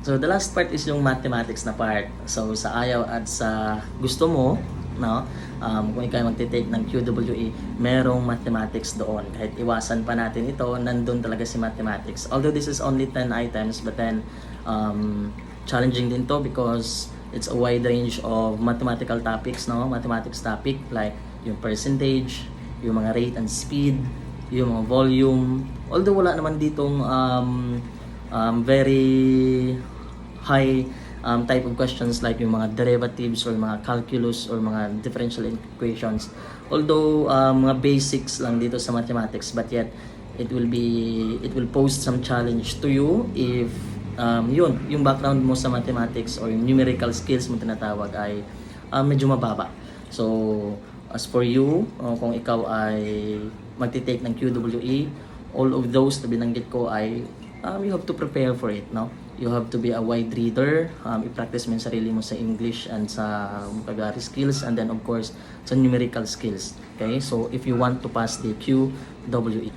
So the last part is yung mathematics na part. So sa ayaw at sa gusto mo, no, kung ikaw magte-take ng QWE, merong mathematics doon. Kahit iwasan pa natin ito, nandun talaga si mathematics. Although this is only 10 items, but then challenging din to because it's a wide range of mathematical topics, no? Mathematics topic like yung percentage, yung mga rate and speed, yung mga volume. Although wala naman ditong very high type of questions like yung mga derivatives or mga calculus or mga differential equations. Although mga basics lang dito sa mathematics, but yet it will pose some challenge to you if yung background mo sa mathematics or yung numerical skills mo tinatawag ay medyo mababa. So as for you, kung ikaw ay magte-take ng QWE, all of those na binanggit ko ay you have to prepare for it, no? You have to be a wide reader, i-practice mo yung sarili mo sa English and sa vocabulary skills, and then of course sa numerical skills. Okay, so if you want to pass the QWE.